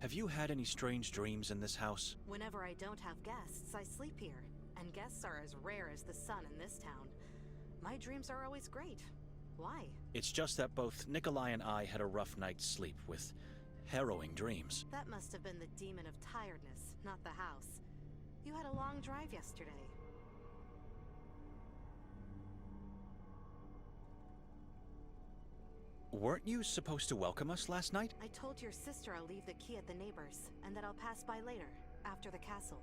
Have you had any strange dreams in this house? Whenever I don't have guests, I sleep here. And guests are as rare as the sun in this town. My dreams are always great. Why? It's just that both Nikolai and I had a rough night's sleep with harrowing dreams. That must have been the demon of tiredness, not the house. You had a long drive yesterday. Weren't you supposed to welcome us last night? I told your sister I'll leave the key at the neighbors, and that I'll pass by later, after the castle.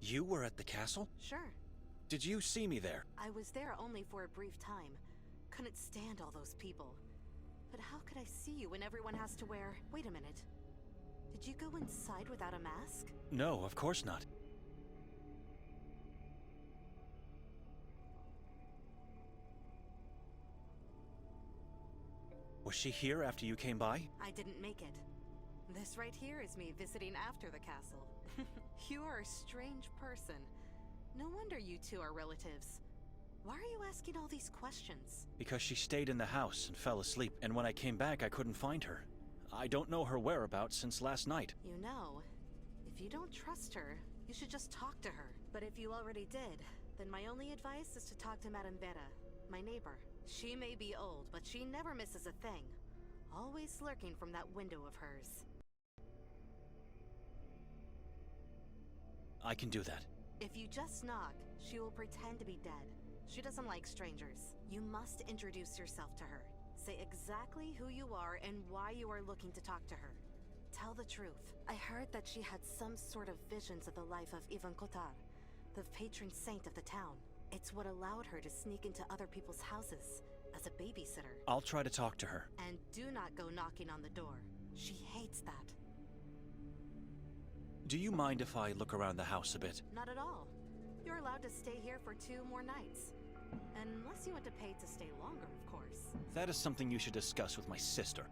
You were at the castle? Sure. Did you see me there? I was there only for a brief time. Couldn't stand all those people. But how could I see you when everyone has to wear... Wait a minute. Did you go inside without a mask? No, of course not. Was she here after you came by? I didn't make it. This right here is me visiting after the castle. You are a strange person. No wonder you two are relatives. Why are you asking all these questions? Because she stayed in the house and fell asleep, and when I came back I couldn't find her. I don't know her whereabouts since last night. You know, if you don't trust her, you should just talk to her. But if you already did, then my only advice is to talk to Madame Vera, my neighbor. She may be old, but she never misses a thing. Always lurking from that window of hers. I can do that. If you just knock, she will pretend to be dead. She doesn't like strangers. You must introduce yourself to her. Say exactly who you are and why you are looking to talk to her. Tell the truth. I heard that she had some sort of visions of the life of Ivan Kotar, the patron saint of the town. It's what allowed her to sneak into other people's houses as a babysitter. I'll try to talk to her. And do not go knocking on the door. She hates that. Do you mind if I look around the house a bit? Not at all. You're allowed to stay here for 2 more nights. Unless you want to pay to stay longer, of course. That is something you should discuss with my sister.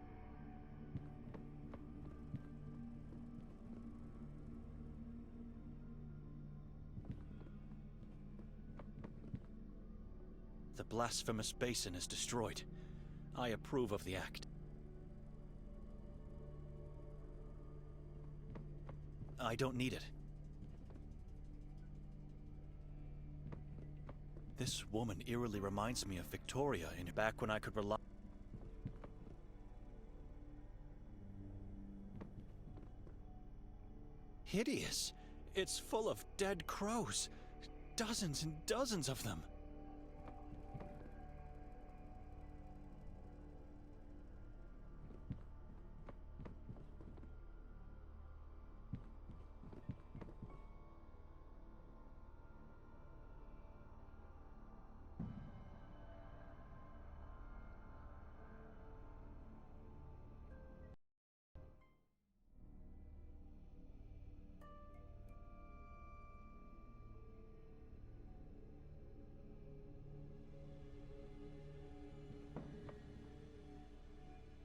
The blasphemous basin is destroyed. I approve of the act. I don't need it. This woman eerily reminds me of Victoria in back when I could rely. Hideous. It's full of dead crows. Dozens and dozens of them.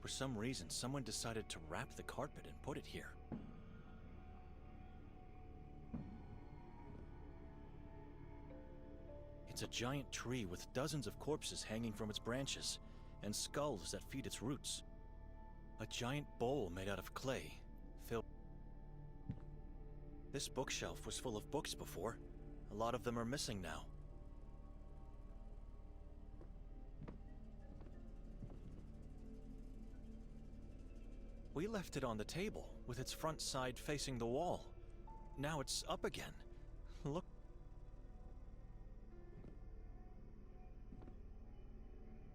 For some reason, someone decided to wrap the carpet and put it here. It's a giant tree with dozens of corpses hanging from its branches, and skulls that feed its roots. A giant bowl made out of clay, filled. This bookshelf was full of books before. A lot of them are missing now. We left it on the table, with its front side facing the wall. Now it's up again. Look.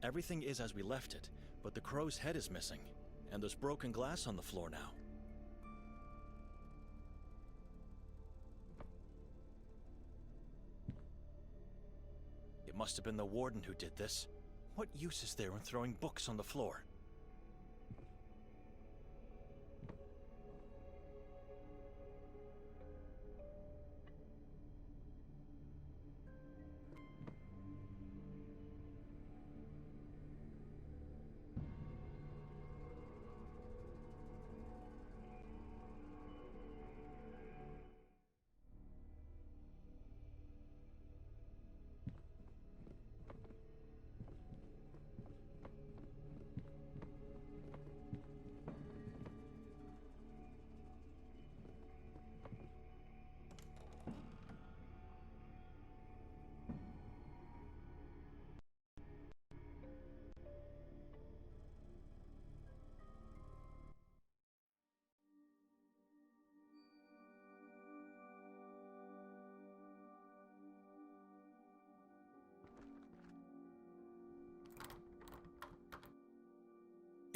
Everything is as we left it, but the crow's head is missing, and there's broken glass on the floor now. It must have been the warden who did this. What use is there in throwing books on the floor?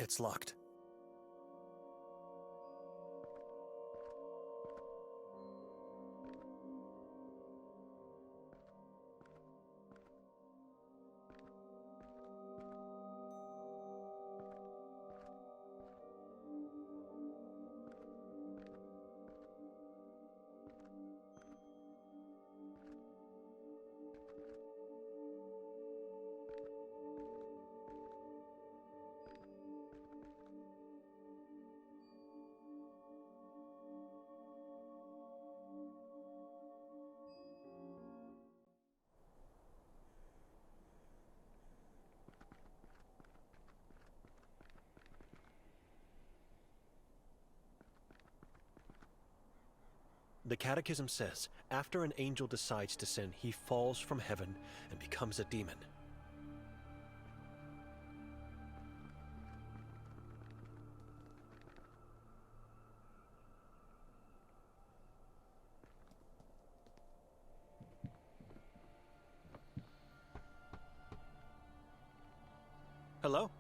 It's locked. The Catechism says, after an angel decides to sin, he falls from heaven and becomes a demon. Hello?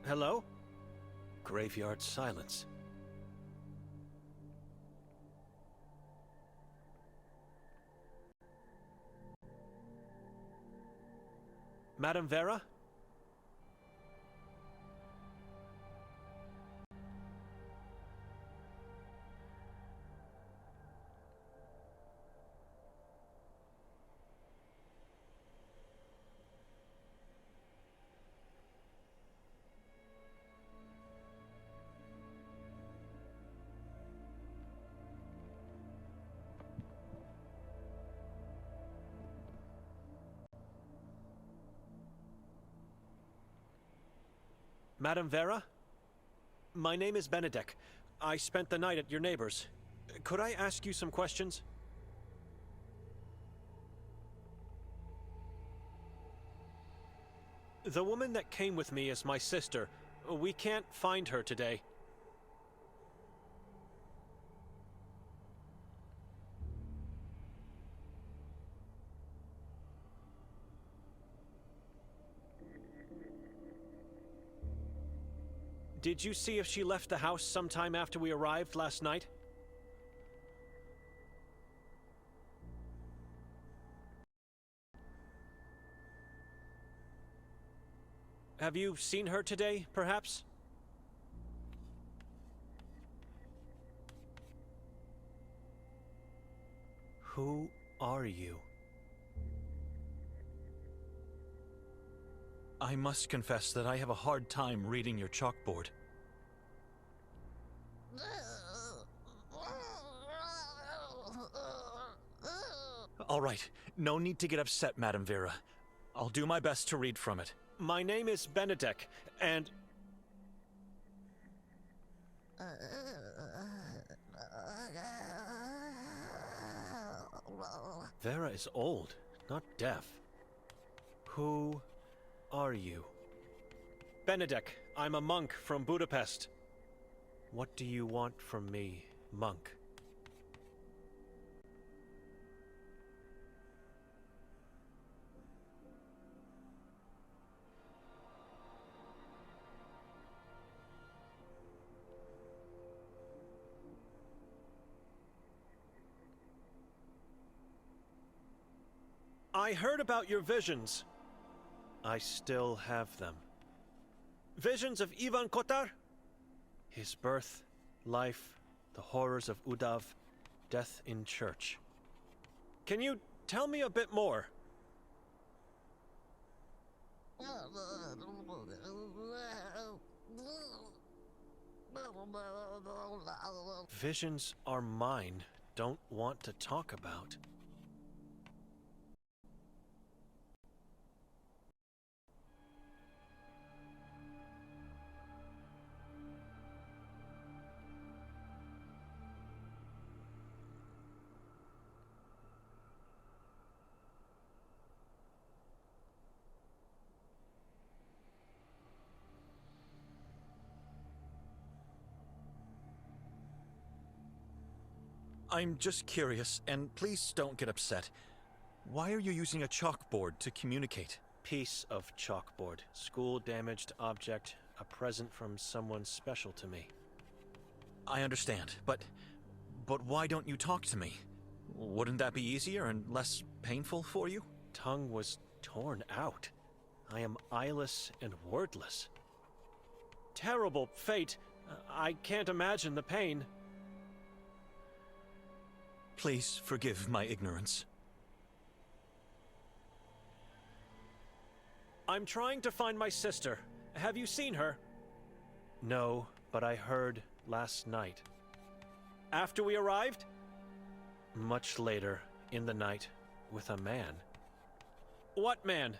Hello? Graveyard silence. Madame Vera? Madame Vera? My name is Benedek. I spent the night at your neighbor's. Could I ask you some questions? The woman that came with me is my sister. We can't find her today. Did you see if she left the house sometime after we arrived last night? Have you seen her today, perhaps? Who are you? I must confess that I have a hard time reading your chalkboard. All right, no need to get upset, Madame Vera. I'll do my best to read from it. My name is Benedek, and... Vera is old, not deaf. Who are you? Benedek, I'm a monk from Budapest. What do you want from me, monk? I heard about your visions. I still have them. Visions of Ivan Kotar? His birth, life, the horrors of Udav, death in church. Can you tell me a bit more? Visions are mine, don't want to talk about. I'm just curious, and please don't get upset. Why are you using a chalkboard to communicate? Piece of chalkboard. School-damaged object. A present from someone special to me. I understand, but why don't you talk to me? Wouldn't that be easier and less painful for you? Tongue was torn out. I am eyeless and wordless. Terrible fate. I can't imagine the pain. Please forgive my ignorance. I'm trying to find my sister. Have you seen her? No, but I heard last night. After we arrived? Much later, in the night, with a man. What man?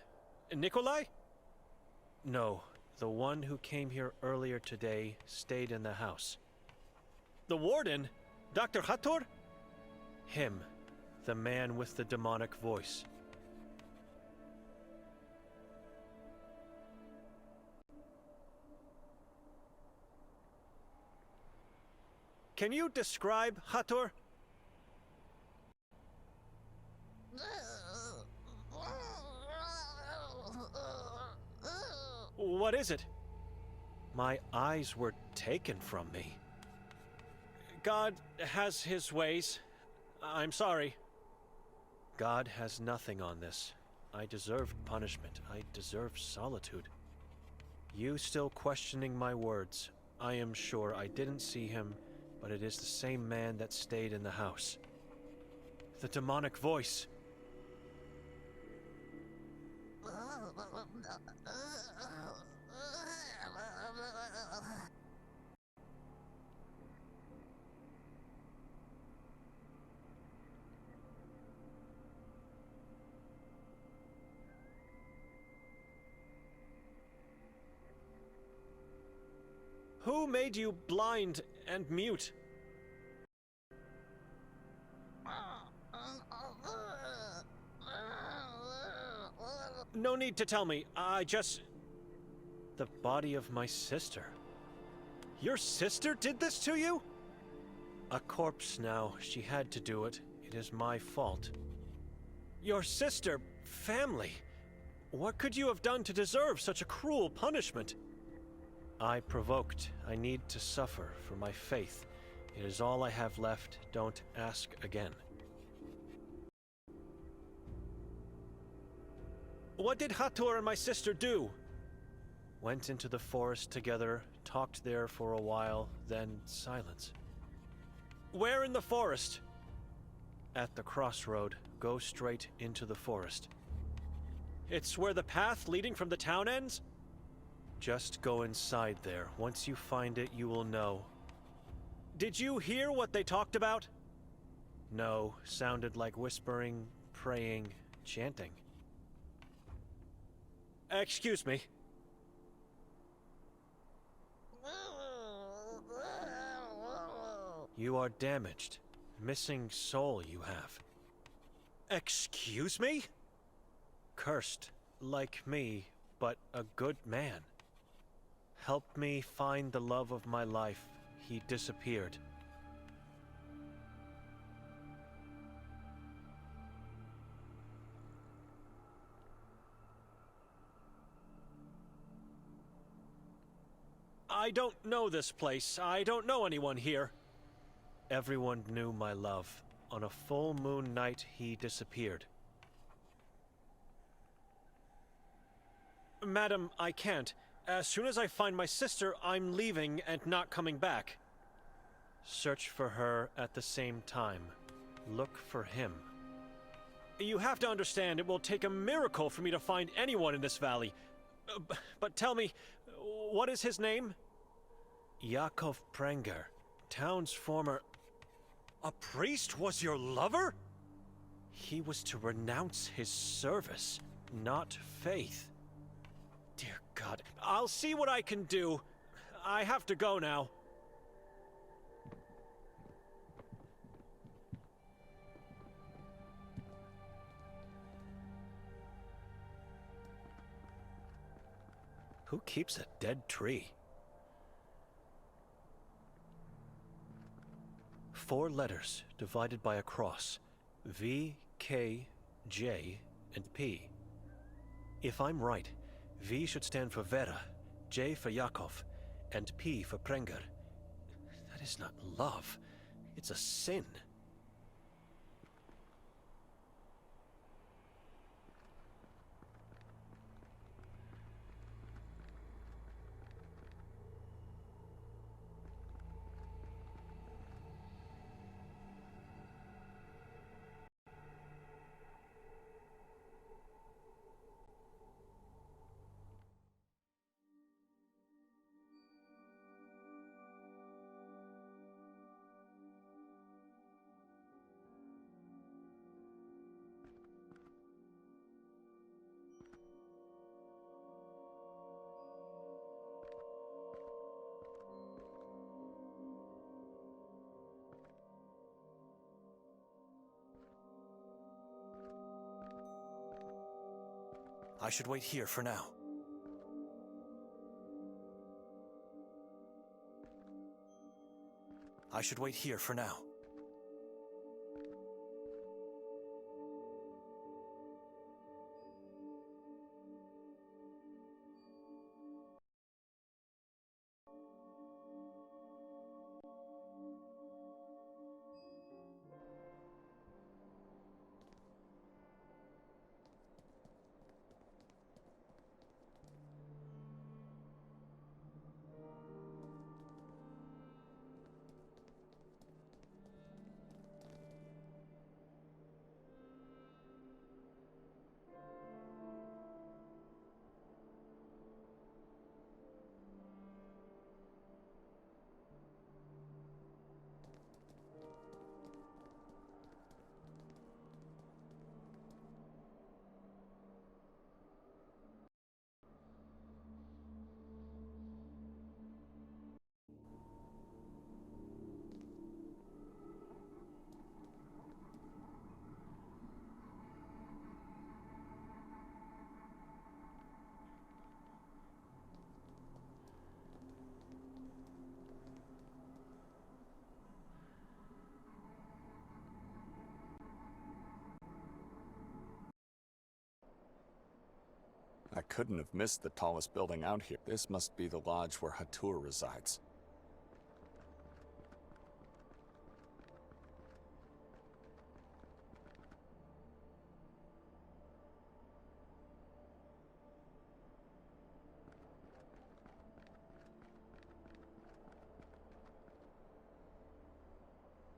Nikolai? No, the one who came here earlier today stayed in the house. The warden? Dr. Hathor? Him, the man with the demonic voice. Can you describe Hathor? What is it? My eyes were taken from me. God has his ways. I'm sorry. God has nothing on this. I deserved punishment. I deserve solitude. You still questioning my words. I am sure I didn't see him, but it is the same man that stayed in the house. The demonic voice. Who made you blind and mute? No need to tell me. The body of my sister. Your sister did this to you? A corpse now. She had to do it. It is my fault. Your sister, family. What could you have done to deserve such a cruel punishment? I provoked. I need to suffer for my faith. It is all I have left. Don't ask again. What did Hathor and my sister do? Went into the forest together, talked there for a while, then silence. Where in the forest? At the crossroad. Go straight into the forest. It's where the path leading from the town ends? Just go inside there. Once you find it, you will know. Did you hear what they talked about? No, sounded like whispering, praying, chanting. Excuse me. You are damaged. Missing soul you have. Excuse me? Cursed, like me, but a good man. Help me find the love of my life. He disappeared. I don't know this place. I don't know anyone here. Everyone knew my love. On a full moon night, he disappeared. Madam, I can't. As soon as I find my sister, I'm leaving and not coming back. Search for her at the same time. Look for him. You have to understand, it will take a miracle for me to find anyone in this valley. But tell me, what is his name? Yakov Prenger, town's former... A priest was your lover? He was to renounce his service, not faith. Dear God, I'll see what I can do. I have to go now. Who keeps a dead tree? 4 letters divided by a cross. V, K, J, and P. If I'm right, V should stand for Vera, J for Yakov, and P for Prenger. That is not love. It's a sin. I should wait here for now. I should wait here for now. I couldn't have missed the tallest building out here. This must be the lodge where Hatur resides.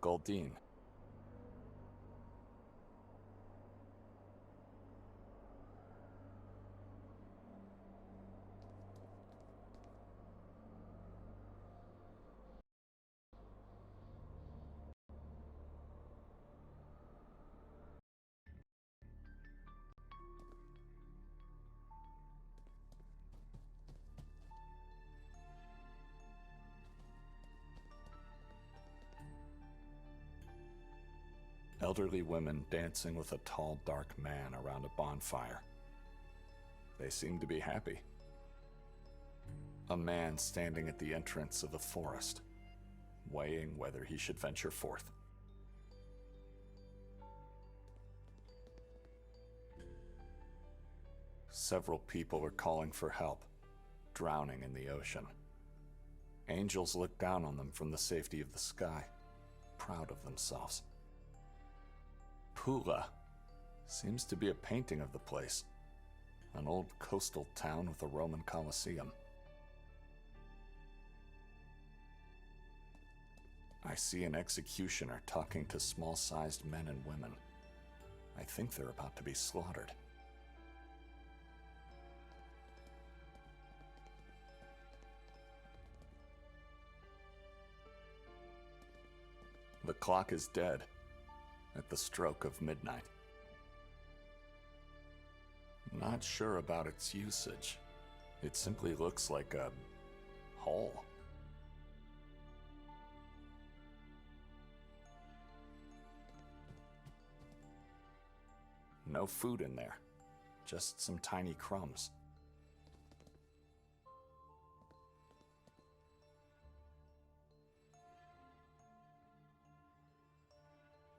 Goldine. Elderly women dancing with a tall, dark man around a bonfire. They seem to be happy. A man standing at the entrance of the forest, weighing whether he should venture forth. Several people are calling for help, drowning in the ocean. Angels look down on them from the safety of the sky, proud of themselves. Pula seems to be a painting of the place, an old coastal town with a Roman Colosseum. I see an executioner talking to small-sized men and women. I think they're about to be slaughtered. The clock is dead at the stroke of midnight. Not sure about its usage. It simply looks like a hole. No food in there, just some tiny crumbs.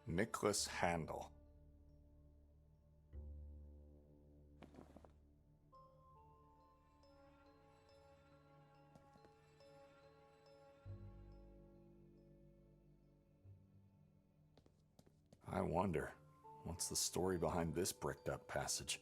Nicholas Handel. I wonder, what's the story behind this bricked up passage?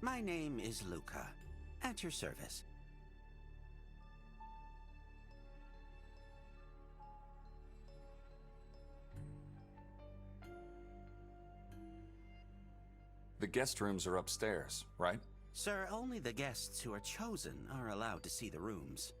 My name is Luca. At your service. The guest rooms are upstairs, right? Sir, only the guests who are chosen are allowed to see the rooms.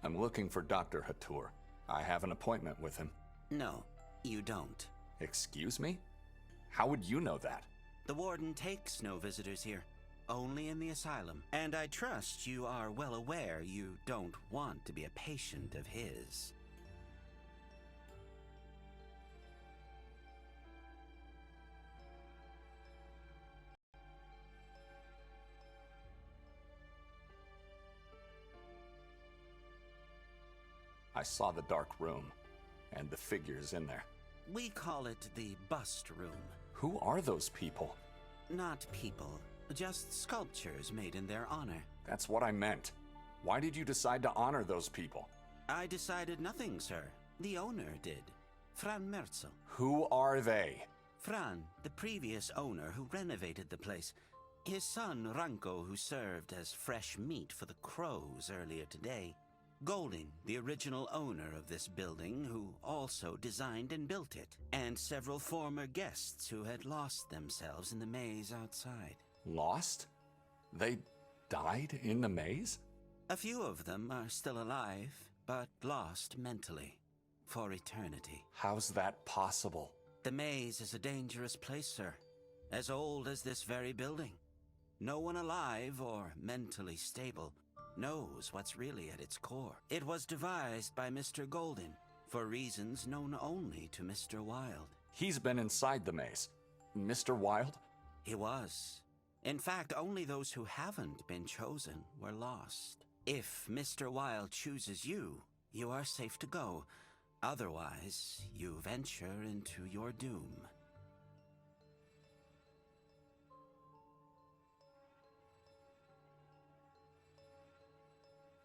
I'm looking for Dr. Hatur. I have an appointment with him. No, you don't. Excuse me? How would you know that? The warden takes no visitors here. Only in the asylum. And I trust you are well aware you don't want to be a patient of his. I saw the dark room, and the figures in there. We call it the bust room. Who are those people? Not people, just sculptures made in their honor. That's what I meant. Why did you decide to honor those people? I decided nothing, sir. The owner did. Fran Merzel. Who are they? Fran, the previous owner who renovated the place. His son, Ranko, who served as fresh meat for the crows earlier today. Golding, the original owner of this building, who also designed and built it. And several former guests who had lost themselves in the maze outside. Lost? They died in the maze? A few of them are still alive, but lost mentally. For eternity. How's that possible? The maze is a dangerous place, sir. As old as this very building. No one alive or mentally stable knows what's really at its core. It was devised by Mr. Golden, for reasons known only to Mr. Wilde. He's been inside the maze. Mr. Wilde? He was. In fact, only those who haven't been chosen were lost. If Mr. Wilde chooses you, you are safe to go. Otherwise, you venture into your doom.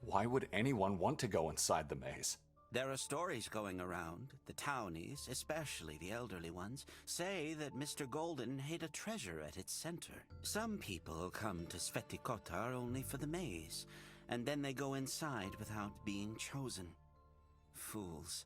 Why would anyone want to go inside the maze? There are stories going around. The townies, especially the elderly ones, say that Mr. Golden hid a treasure at its center. Some people come to Sveti Kotar only for the maze, and then they go inside without being chosen. Fools.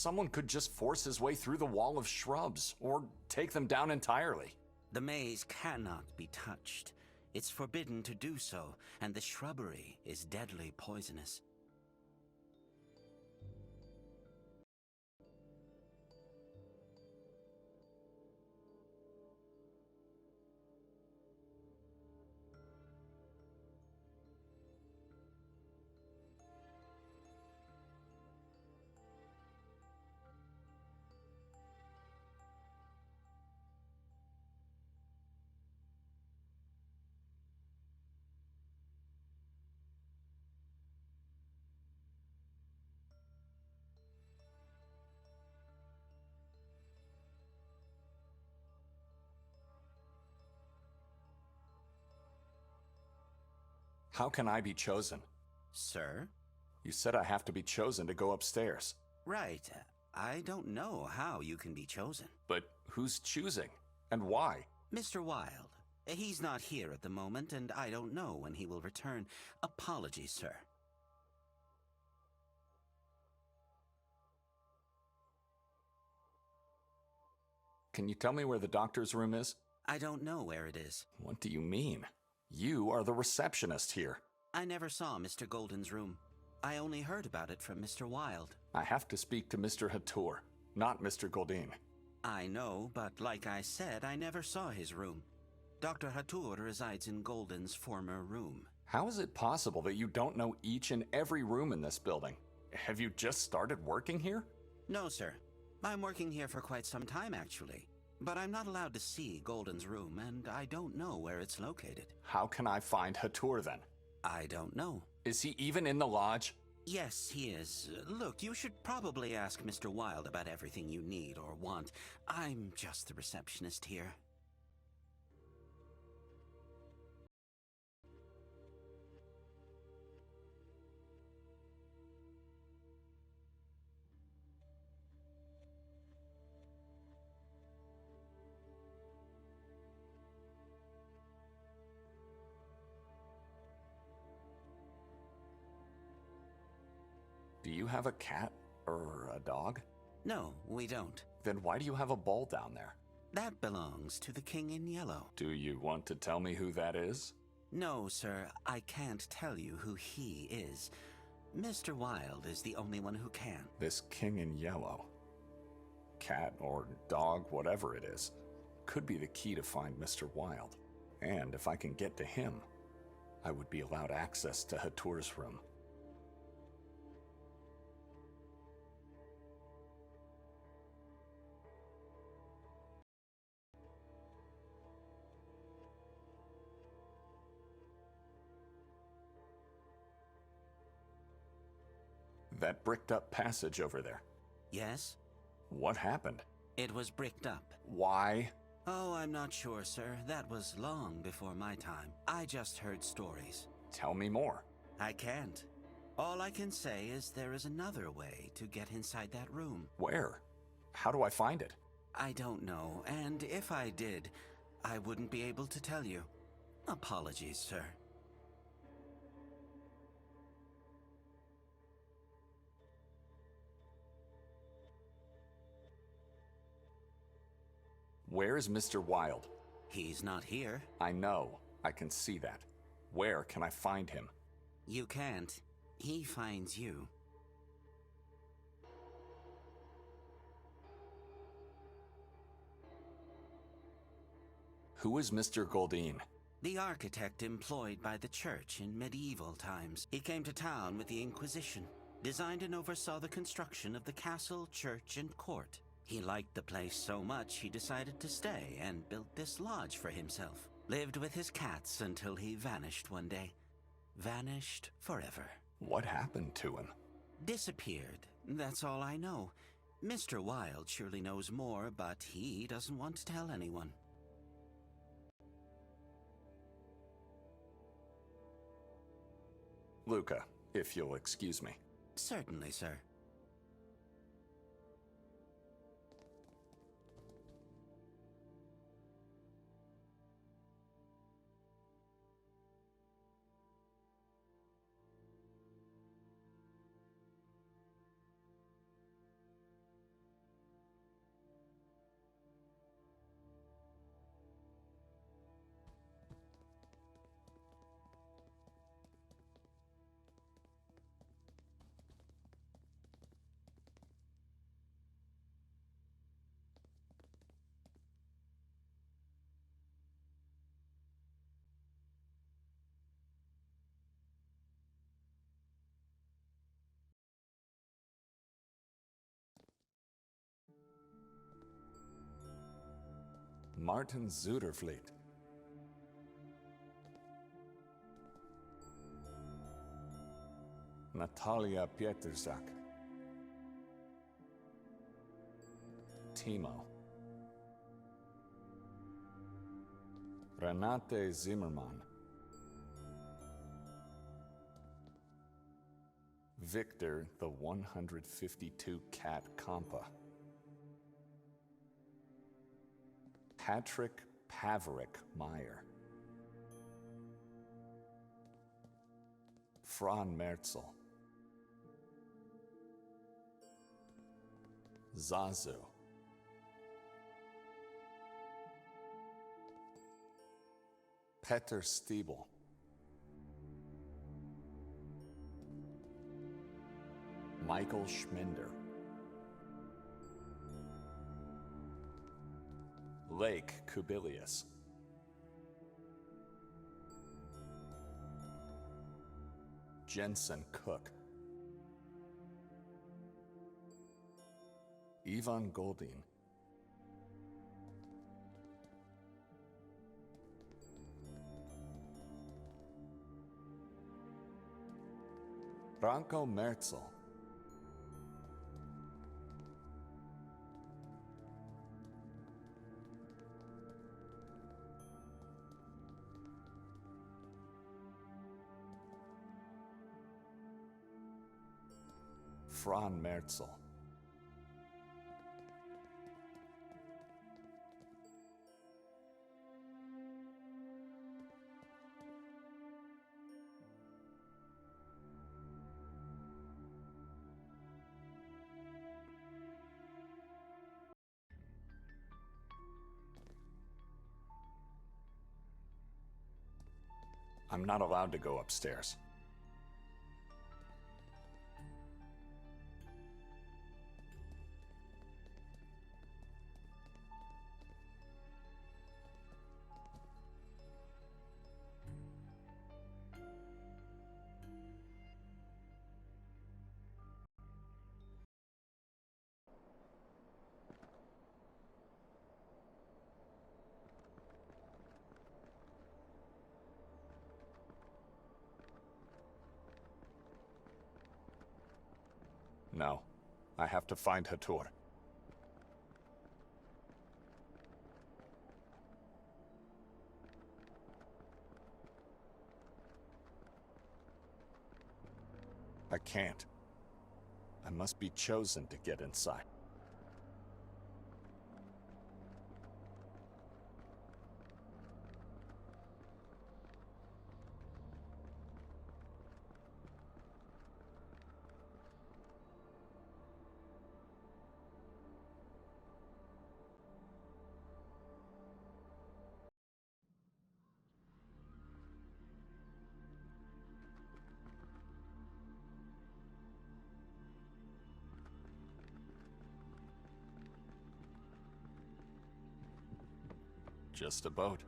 Someone could just force his way through the wall of shrubs, or take them down entirely. The maze cannot be touched. It's forbidden to do so, and the shrubbery is deadly poisonous. How can I be chosen? Sir? You said I have to be chosen to go upstairs. Right. I don't know how you can be chosen. But who's choosing? And why? Mr. Wilde. He's not here at the moment, and I don't know when he will return. Apologies, sir. Can you tell me where the doctor's room is? I don't know where it is. What do you mean? You are the receptionist here. I never saw Mr. Golden's room. I only heard about it from Mr. Wilde. I have to speak to Mr. Hatur, not Mr. Goldin. I know, but like I said, I never saw his room. Dr. Hatur resides in Golden's former room. How is it possible that you don't know each and every room in this building? Have you just started working here? No, sir. I'm working here for quite some time, actually. But I'm not allowed to see Golden's room, and I don't know where it's located. How can I find Hatur then? I don't know. Is he even in the lodge? Yes, he is. Look, you should probably ask Mr. Wilde about everything you need or want. I'm just the receptionist here. Do you have a cat or a dog? No, we don't. Then why do you have a bowl down there? That belongs to the King in Yellow. Do you want to tell me who that is? No, sir, I can't tell you who he is. Mr. Wilde is the only one who can. This King in Yellow, cat or dog, whatever it is, could be the key to find Mr. Wilde. And if I can get to him, I would be allowed access to Hatur's room. That bricked up passage over there. Yes? What happened? It was bricked up. Why? Oh, I'm not sure, sir. That was long before my time. I just heard stories. Tell me more. I can't. All I can say is there is another way to get inside that room. Where? How do I find it? I don't know, and if I did, I wouldn't be able to tell you. Apologies, sir. Where is Mr. Wilde? He's not here. I know. I can see that. Where can I find him? You can't. He finds you. Who is Mr. Goldin? The architect employed by the church in medieval times. He came to town with the Inquisition, designed and oversaw the construction of the castle, church, and court. He liked the place so much he decided to stay and built this lodge for himself. Lived with his cats until he vanished one day. Vanished forever. What happened to him? Disappeared. That's all I know. Mr. Wilde surely knows more, but he doesn't want to tell anyone. Luca, if you'll excuse me. Certainly, sir. Martin Zudervliet. Natalia Pietrzak. Timo. Renate Zimmermann. Victor the 152 Cat Compa. Patrick Paverick Meyer. Fran Merzel. Zazu. Peter Stiebel. Michael Schminder. Lake Kubilius. Jensen Cook. Ivan Goldin. Ranko Merzel. Fran Merzel. I'm not allowed to go upstairs. No, I have to find Hatur. I can't. I must be chosen to get inside. Just a boat,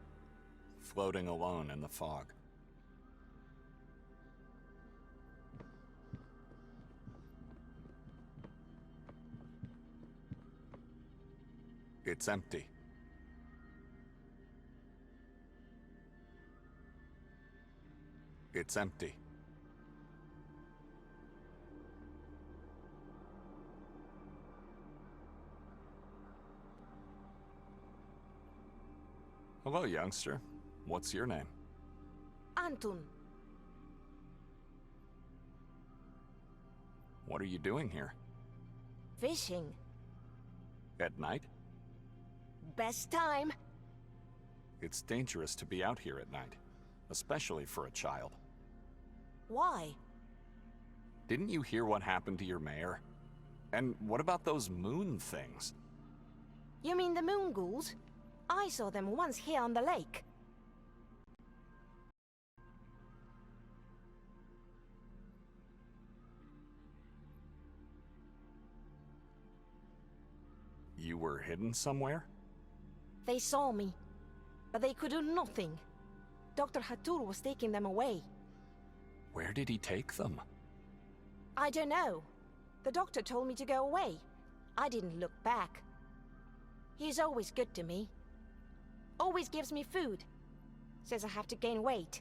floating alone in the fog. It's empty. It's empty. Hello, youngster. What's your name? Anton. What are you doing here? Fishing. At night? Best time. It's dangerous to be out here at night, especially for a child. Why? Didn't you hear what happened to your mayor? And what about those moon things? You mean the moon ghouls? I saw them once here on the lake. You were hidden somewhere? They saw me, but they could do nothing. Dr. Hatur was taking them away. Where did he take them? I don't know. The doctor told me to go away. I didn't look back. He's always good to me. Always gives me food. Says I have to gain weight.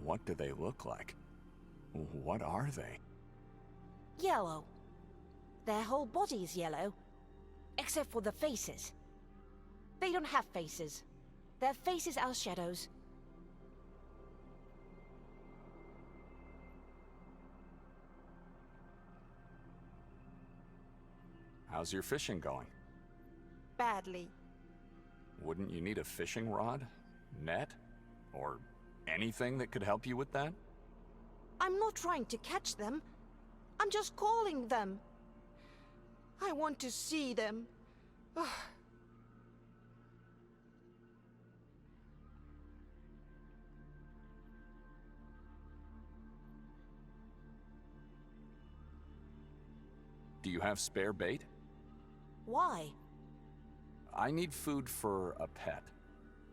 What do they look like? What are they? Yellow. Their whole body is yellow. Except for the faces. They don't have faces. Their faces are shadows. How's your fishing going? Badly. Wouldn't you need a fishing rod, net, or anything that could help you with that? I'm not trying to catch them. I'm just calling them. I want to see them. Do you have spare bait? Why? I need food for a pet.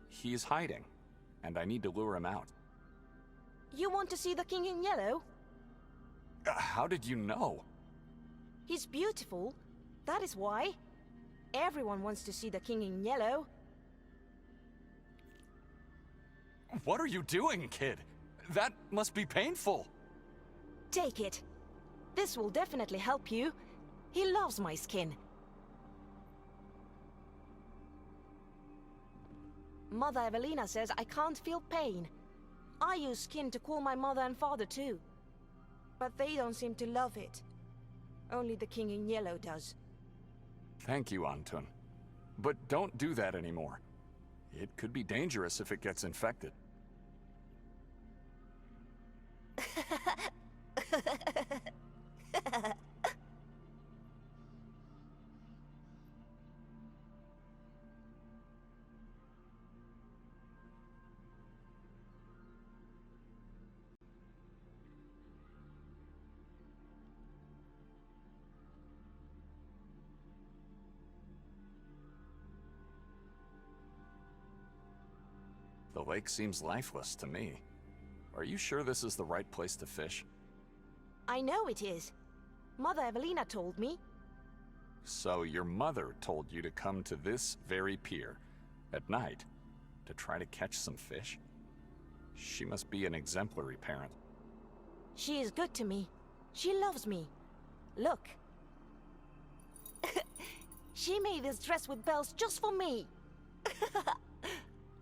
He's hiding, and I need to lure him out. You want to see the king in yellow? How did you know? He's beautiful. That is why. Everyone wants to see the king in yellow. What are you doing, kid? That must be painful. Take it. This will definitely help you. He loves my skin. Mother Evelina says I can't feel pain. I use skin to cool my mother and father too. But they don't seem to love it. Only the king in yellow does. Thank you, Antun. But don't do that anymore. It could be dangerous if it gets infected. The lake seems lifeless to me. Are you sure this is the right place to fish? I know it is. Mother Evelina told me. So your mother told you to come to this very pier at night to try to catch some fish? She must be an exemplary parent. She is good to me. She loves me. Look. She made this dress with bells just for me.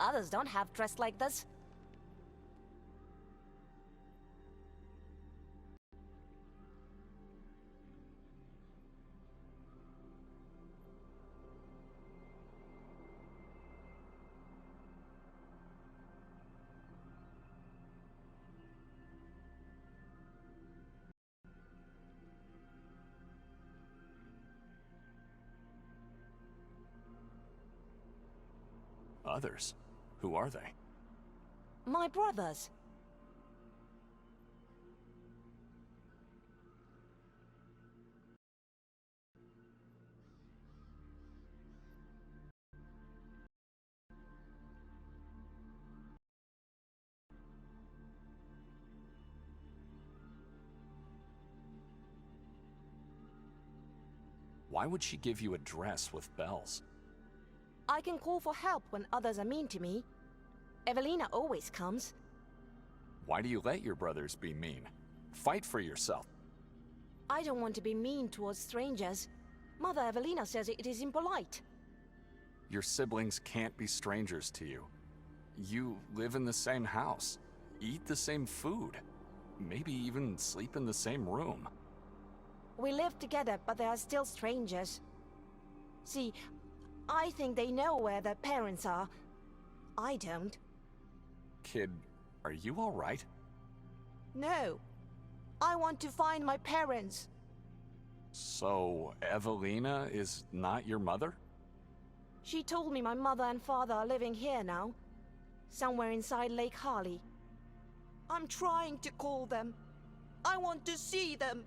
Others don't have dress like this. Others? Who are they? My brothers. Why would she give you a dress with bells? I can call for help when others are mean to me. Evelina always comes. Why do you let your brothers be mean? Fight for yourself. I don't want to be mean towards strangers. Mother Evelina says it is impolite. Your siblings can't be strangers to you. You live in the same house, eat the same food, maybe even sleep in the same room. We live together, but they are still strangers. See, I think they know where their parents are. I don't. Kid, are you all right? No. I want to find my parents. So, Evelina is not your mother? She told me my mother and father are living here now. Somewhere inside Lake Harley. I'm trying to call them. I want to see them.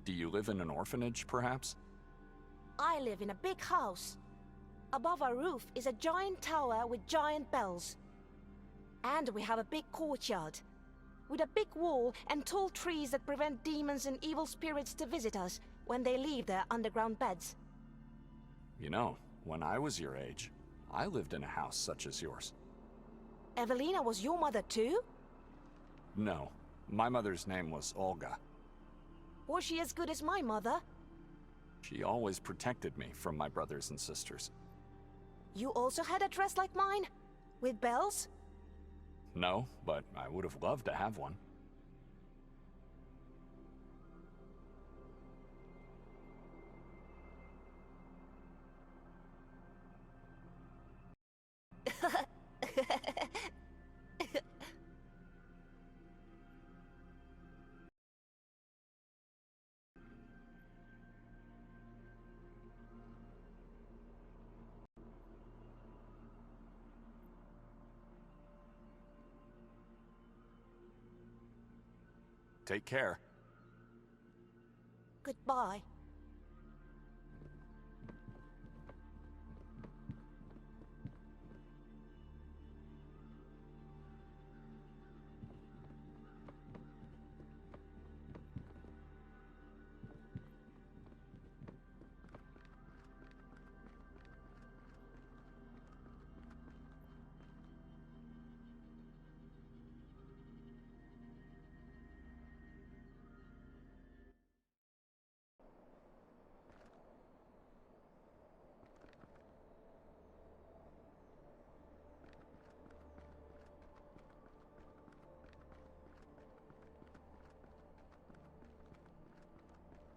Do you live in an orphanage, perhaps? I live in a big house. Above our roof is a giant tower with giant bells. And we have a big courtyard, with a big wall and tall trees that prevent demons and evil spirits to visit us when they leave their underground beds. You know, when I was your age, I lived in a house such as yours. Evelina was your mother too? No, my mother's name was Olga. Was she as good as my mother? She always protected me from my brothers and sisters. You also had a dress like mine? With bells? No, but I would have loved to have one. Take care. Goodbye.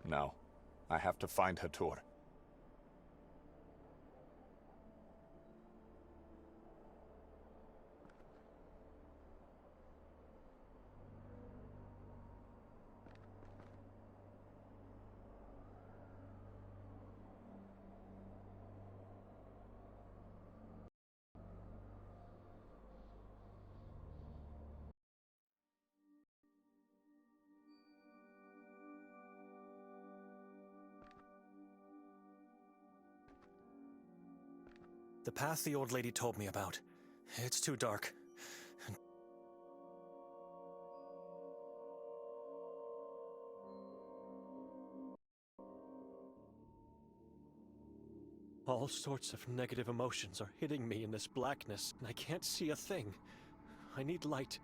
No, I have to find Hatur. The path the old lady told me about. It's too dark. All sorts of negative emotions are hitting me in this blackness, and I can't see a thing. I need light.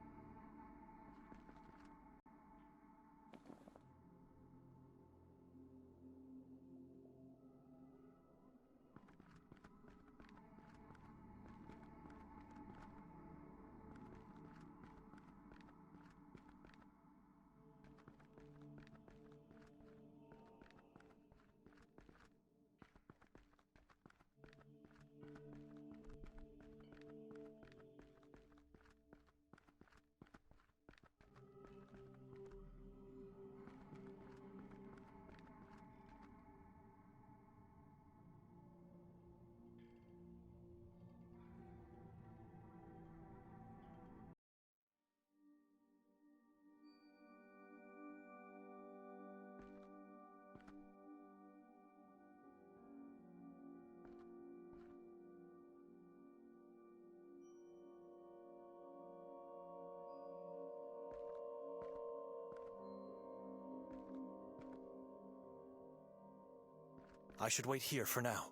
I should wait here for now.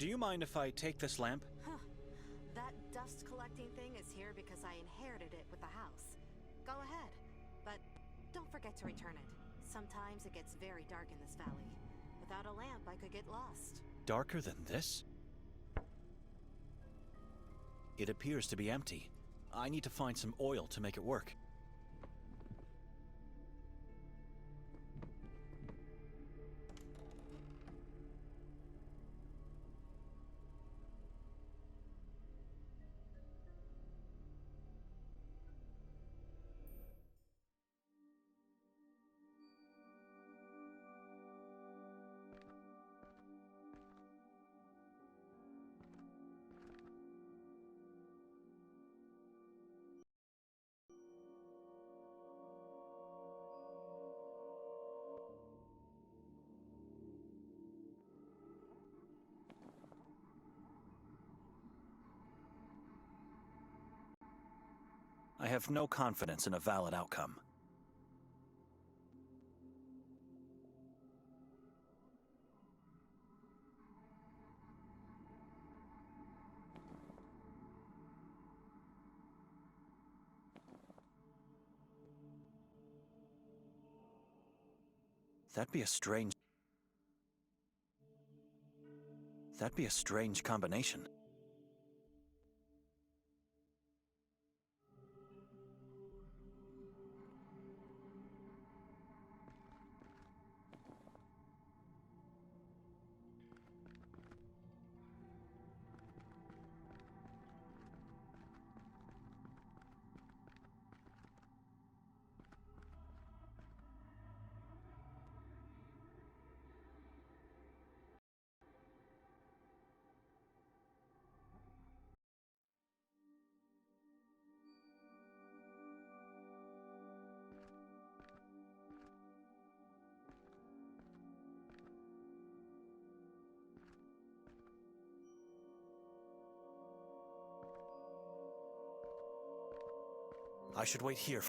Do you mind if I take this lamp? Huh. That dust collecting thing is here because I inherited it with the house. Go ahead, but don't forget to return it. Sometimes it gets very dark in this valley. Without a lamp, I could get lost. Darker than this? It appears to be empty. I need to find some oil to make it work. have no confidence in a valid outcome. That'd be a strange combination. I should wait here.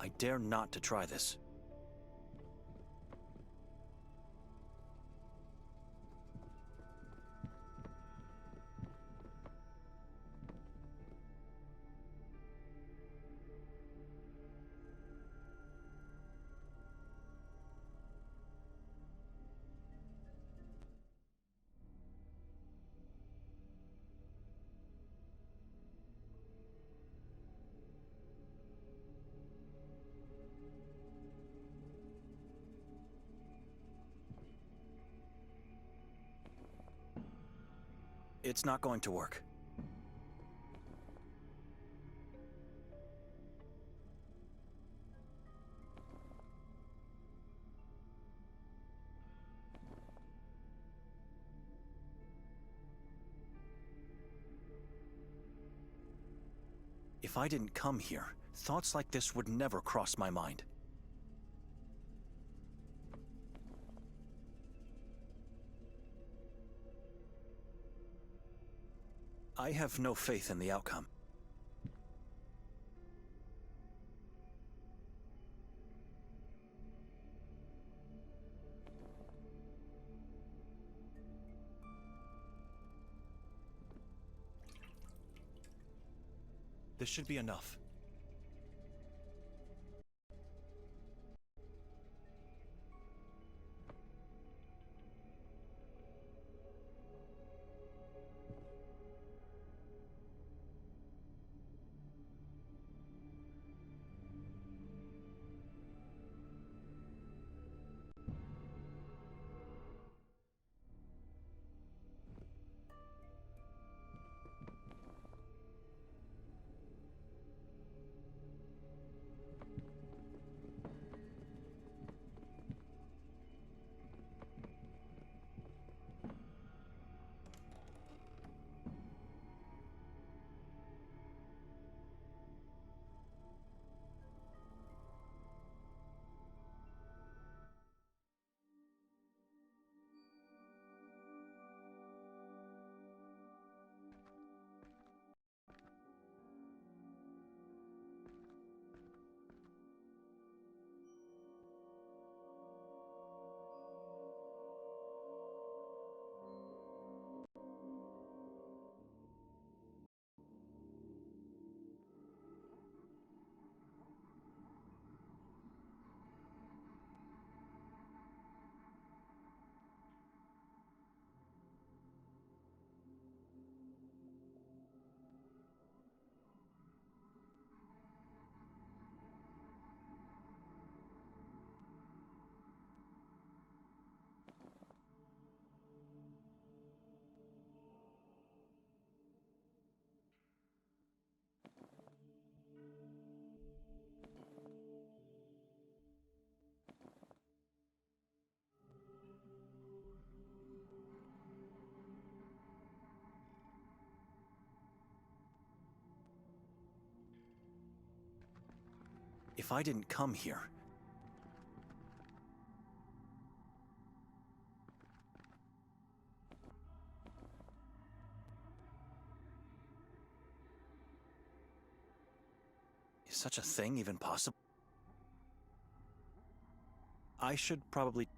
I dare not to try this. It's not going to work. If I didn't come here, thoughts like this would never cross my mind. I have no faith in the outcome. This should be enough. If I didn't come here... Is such a thing even possible? I should probably...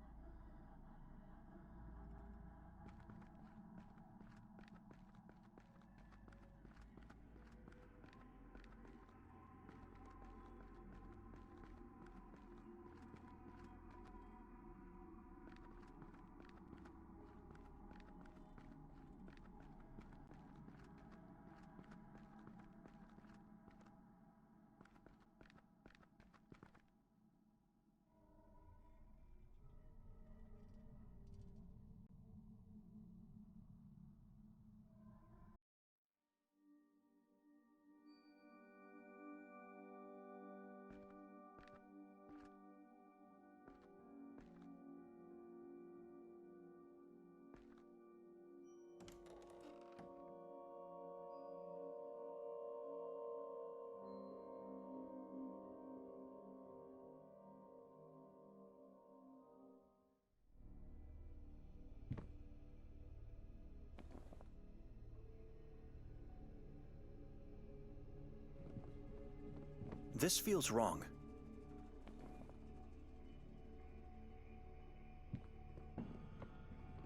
This feels wrong.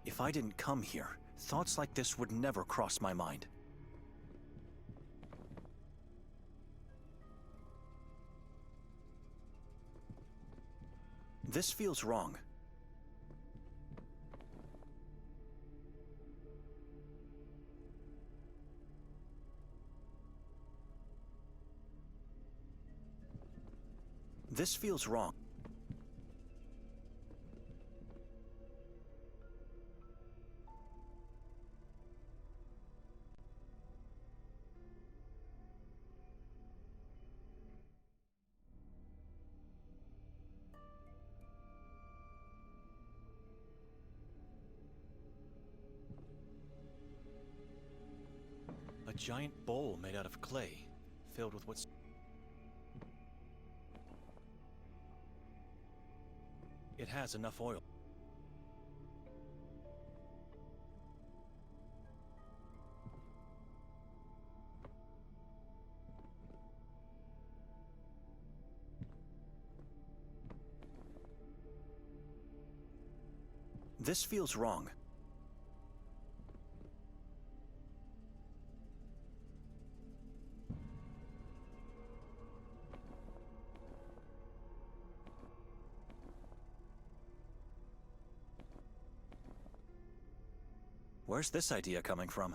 If I didn't come here, thoughts like this would never cross my mind. This feels wrong. This feels wrong. A giant bowl made out of clay, filled with what's... It has enough oil. This feels wrong. Where's this idea coming from?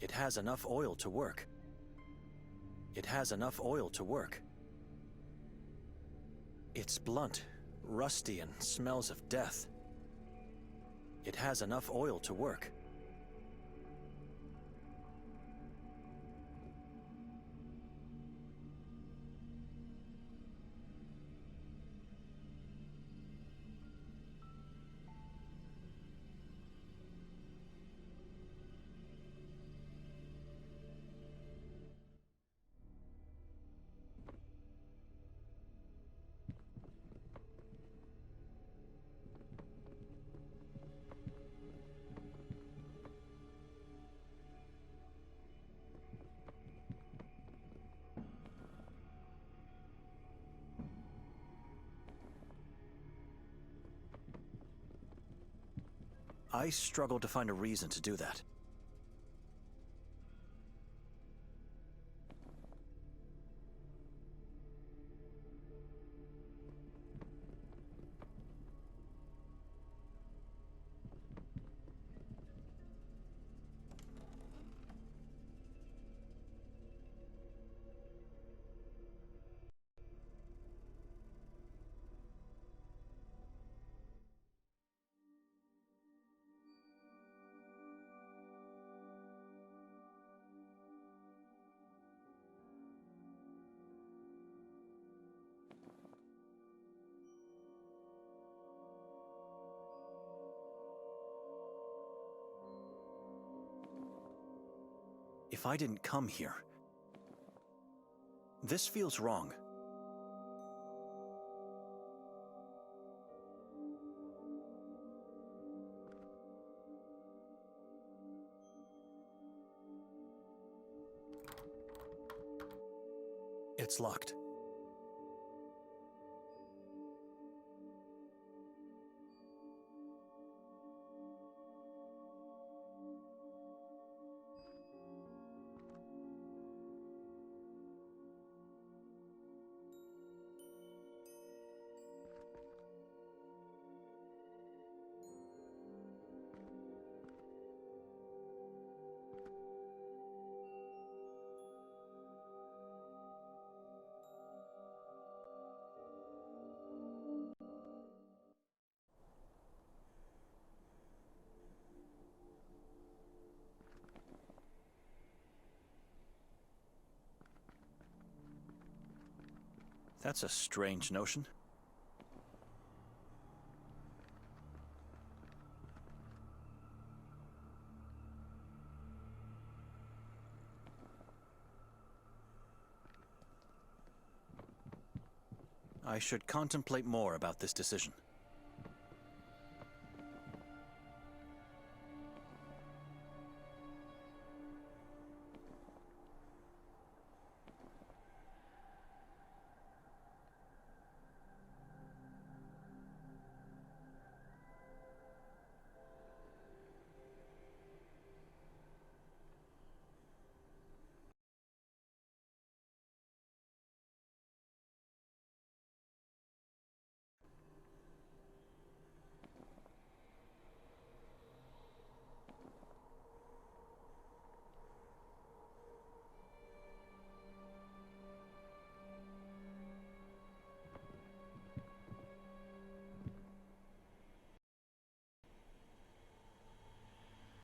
It has enough oil to work. It has enough oil to work. It's blunt, rusty, and smells of death. It has enough oil to work. I struggle to find a reason to do that. If I didn't come here... This feels wrong. It's locked. That's a strange notion. I should contemplate more about this decision.